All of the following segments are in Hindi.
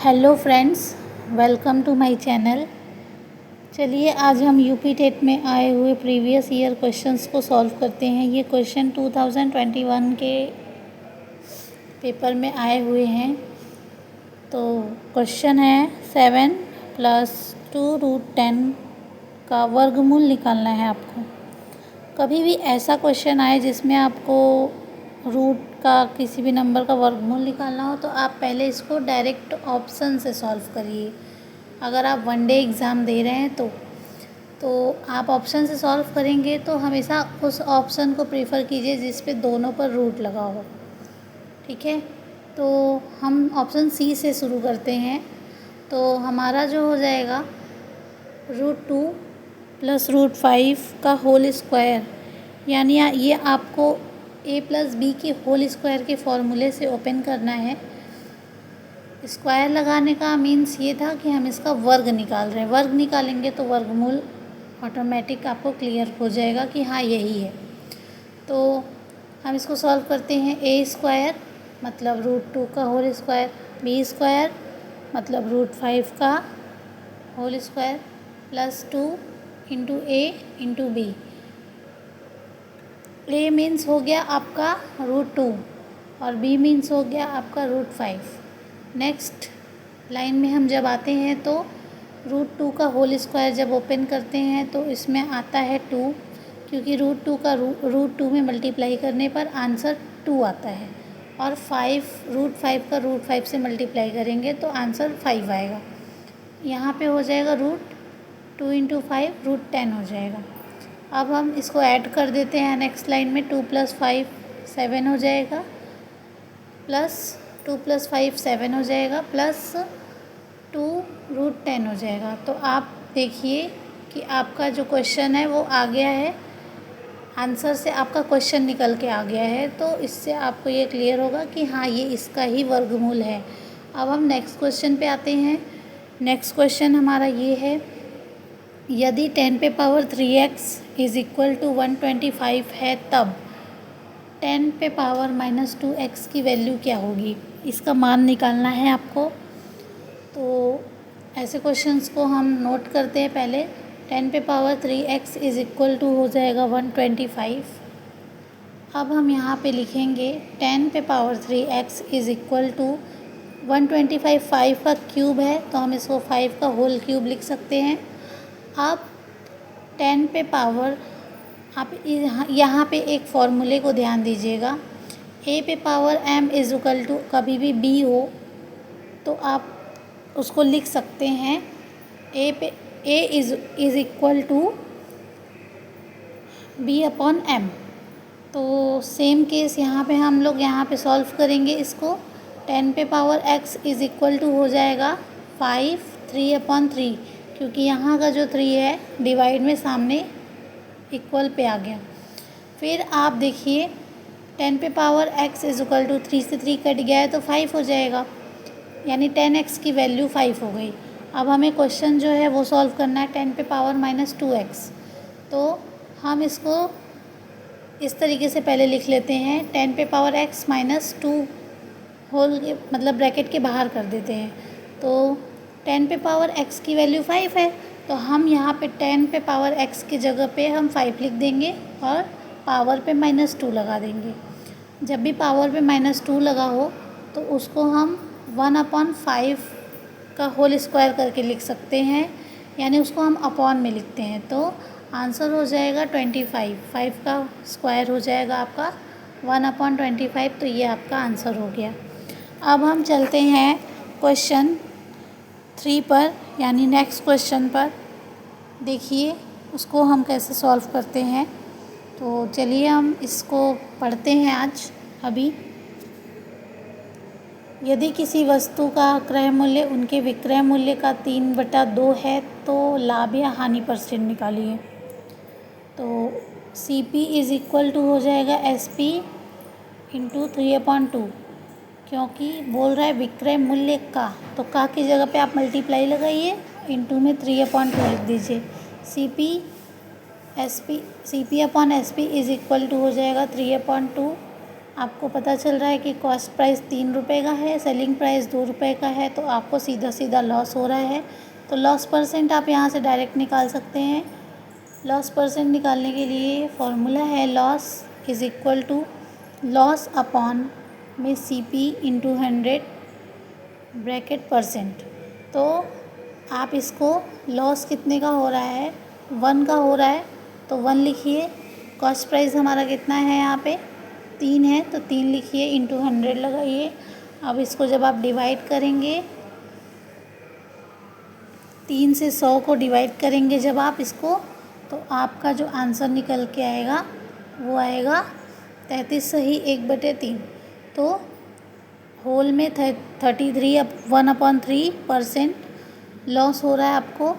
Hello friends, welcome to my channel. चलिए आज हम यूपी टेट में आए हुए प्रीवियस ईयर क्वेश्चंस को सॉल्व करते हैं। ये क्वेश्चन 2021 के पेपर में आए हुए हैं। तो क्वेश्चन है 7 + 2√10 का वर्गमूल निकालना है आपको। कभी भी ऐसा क्वेश्चन आए जिसमें आपको रूट का किसी भी नंबर का वर्गमूल निकालना हो तो आप पहले इसको डायरेक्ट ऑप्शन से सॉल्व करिए। अगर आप वन डे एग्ज़ाम दे रहे हैं तो आप ऑप्शन से सॉल्व करेंगे तो हमेशा उस ऑप्शन को प्रेफर कीजिए जिस पे दोनों पर रूट लगा हो। ठीक है, तो हम ऑप्शन सी से शुरू करते हैं। तो हमारा जो हो जाएगा √2 + √5 का होल स्क्वायर, यानी ये आपको a + b के होल स्क्वायर के फॉर्मूले से ओपन करना है। स्क्वायर लगाने का मीन्स ये था कि हम इसका वर्ग निकाल रहे हैं। वर्ग निकालेंगे तो वर्गमूल ऑटोमेटिक आपको क्लियर हो जाएगा कि हाँ यही है। तो हम इसको सॉल्व करते हैं। a² मतलब √2 का होल स्क्वायर, b² मतलब √5 का whole square +2 × a × b। a means हो गया आपका √2 और b मीन्स हो गया आपका √5। नेक्स्ट लाइन में हम जब आते हैं तो √2 का होल स्क्वायर जब ओपन करते हैं तो इसमें आता है 2, क्योंकि √2 में मल्टीप्लाई करने पर आंसर 2 आता है। और √5 का √5 से मल्टीप्लाई करेंगे तो आंसर 5 आएगा। यहाँ पे हो जाएगा √2 × 5 √10 हो जाएगा। अब हम इसको ऐड कर देते हैं। नेक्स्ट लाइन में 2 + 5 7 हो जाएगा, +2 + 5 7 हो जाएगा, +2 √10 हो जाएगा। तो आप देखिए कि आपका जो क्वेश्चन है वो आ गया है, आंसर से आपका क्वेश्चन निकल के आ गया है। तो इससे आपको ये क्लियर होगा कि हाँ ये इसका ही वर्गमूल है। अब हम नेक्स्ट क्वेश्चन पे आते हैं। नेक्स्ट क्वेश्चन हमारा ये है, यदि 10⁻³ = 125 है तब 10⁻⁻2x की वैल्यू क्या होगी, इसका मान निकालना है आपको। तो ऐसे क्वेश्चंस को हम नोट करते हैं। पहले 10⁻³ = हो जाएगा 125। अब हम यहाँ पे लिखेंगे 10⁻³ = 125 5 का क्यूब है तो हम इसको 5 का होल क्यूब लिख सकते हैं। अब 10 पे पावर, आप यहाँ पे एक फॉर्मूले को ध्यान दीजिएगा। a पे पावर m = कभी भी b हो तो आप उसको लिख सकते हैं a = b/m। तो सेम केस यहाँ पे हम लोग यहाँ पे सॉल्व करेंगे इसको। 10⁻x = हो जाएगा 5 3/3, क्योंकि यहाँ का जो 3 है डिवाइड में सामने इक्वल पे आ गया। फिर आप देखिए 10⁻x = 3 से 3 कट गया है तो 5 हो जाएगा, यानी 10x की वैल्यू 5 हो गई। अब हमें क्वेश्चन जो है वो सॉल्व करना है 10⁻⁻2x। तो हम इसको इस तरीके से पहले लिख लेते हैं। 10⁻x - 2 होल मतलब ब्रैकेट के बाहर कर देते हैं। तो 10⁻x की वैल्यू 5 है तो हम यहाँ पे 10⁻x की जगह पे हम 5 लिख देंगे और पावर पे -2 लगा देंगे। जब भी पावर पे -2 लगा हो तो उसको हम 1/5 का होल स्क्वायर करके लिख सकते हैं, यानी उसको हम अपॉन में लिखते हैं। तो आंसर हो जाएगा 25। 5 का स्क्वायर हो जाएगा आपका 1/25। तो ये आपका आंसर हो गया। अब हम चलते हैं क्वेश्चन 3 पर, यानी नेक्स्ट क्वेश्चन पर। देखिए उसको हम कैसे सॉल्व करते हैं। तो चलिए हम इसको पढ़ते हैं आज अभी। यदि किसी वस्तु का क्रय मूल्य उनके विक्रय मूल्य का 3/2 है तो लाभ या हानि परसेंट निकालिए। तो CP = हो जाएगा SP × 3/2, क्योंकि बोल रहा है विक्रय मूल्य का, तो का की जगह पे आप मल्टीप्लाई लगाइए, इंटू में 3/2 लिख दीजिए। CP/SP = हो जाएगा 3/2। आपको पता चल रहा है कि कॉस्ट प्राइस 3 रुपये का है, सेलिंग प्राइस 2 रुपये का है, तो आपको सीधा सीधा लॉस हो रहा है। तो लॉस परसेंट आप यहाँ से डायरेक्ट निकाल सकते हैं। लॉस परसेंट निकालने के लिए फॉर्मूला है loss is equal to loss upon में CP इंटू 100 ब्रैकेट परसेंट। तो आप इसको लॉस कितने का हो रहा है, 1 का हो रहा है, तो 1 लिखिए। कॉस्ट प्राइस हमारा कितना है यहाँ पे 3 है, तो 3 लिखिए, इंटू 100 लगाइए। अब इसको जब आप डिवाइड करेंगे, 3 से 100 को डिवाइड करेंगे जब आप इसको, तो आपका जो आंसर निकल के आएगा वो आएगा 33 सही 1/3। तो होल में 33 1/3% लॉस हो रहा है आपको।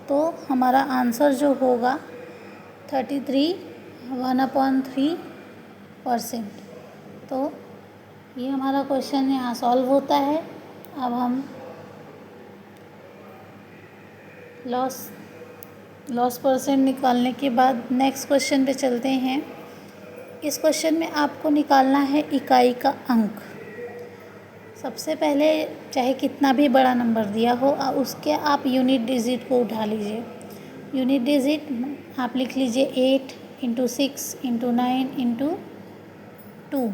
तो हमारा आंसर जो होगा 33 1/3%। तो ये हमारा क्वेश्चन यहाँ सॉल्व होता है। अब हम लॉस परसेंट निकालने के बाद नेक्स्ट क्वेश्चन पे चलते हैं। इस क्वेश्चन में आपको निकालना है इकाई का अंक। सबसे पहले चाहे कितना भी बड़ा नंबर दिया हो उसके आप यूनिट डिजिट को उठा लीजिए। यूनिट डिजिट आप लिख लीजिए 8 × 6 × 9 × 2।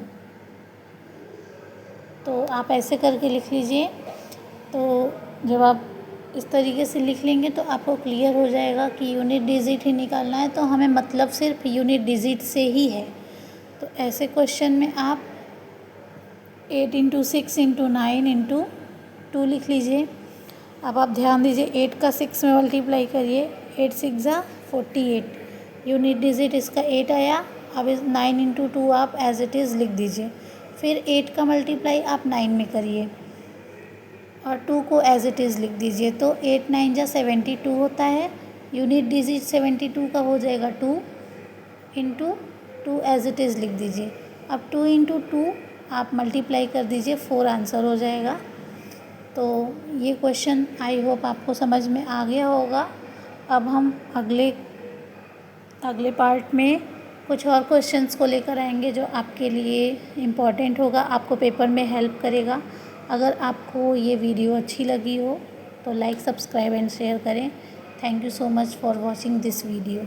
तो आप ऐसे करके लिख लीजिए। तो जब आप इस तरीके से लिख लेंगे तो आपको क्लियर हो जाएगा कि यूनिट डिजिट ही निकालना है, तो हमें मतलब सिर्फ यूनिट डिजिट से ही है। तो ऐसे क्वेश्चन में आप 8 × 6 × 9 × 2 लिख लीजिए। अब आप ध्यान दीजिए 8 का 6 में मल्टीप्लाई करिए, 8 6 ज़ा 48, यूनिट डिजिट इसका 8 आया। अब इस 9 × 2 आप एज इट इज़ लिख दीजिए। फिर 8 का मल्टीप्लाई आप 9 में करिए और 2 को एज इट इज़ लिख दीजिए। तो 8 9 ज़ा 72 होता है। यूनिट डिजिट 72 का हो जाएगा 2 × 2 एज इट इज़ लिख दीजिए। अब 2 × 2 आप मल्टीप्लाई कर दीजिए, 4 आंसर हो जाएगा। तो ये क्वेश्चन आई होप आपको समझ में आ गया होगा। अब हम अगले पार्ट में कुछ और क्वेश्चंस को लेकर आएंगे जो आपके लिए इम्पॉर्टेंट होगा, आपको पेपर में हेल्प करेगा। अगर आपको ये वीडियो अच्छी लगी हो तो लाइक, सब्सक्राइब एंड शेयर करें। Thank you so much for watching this video.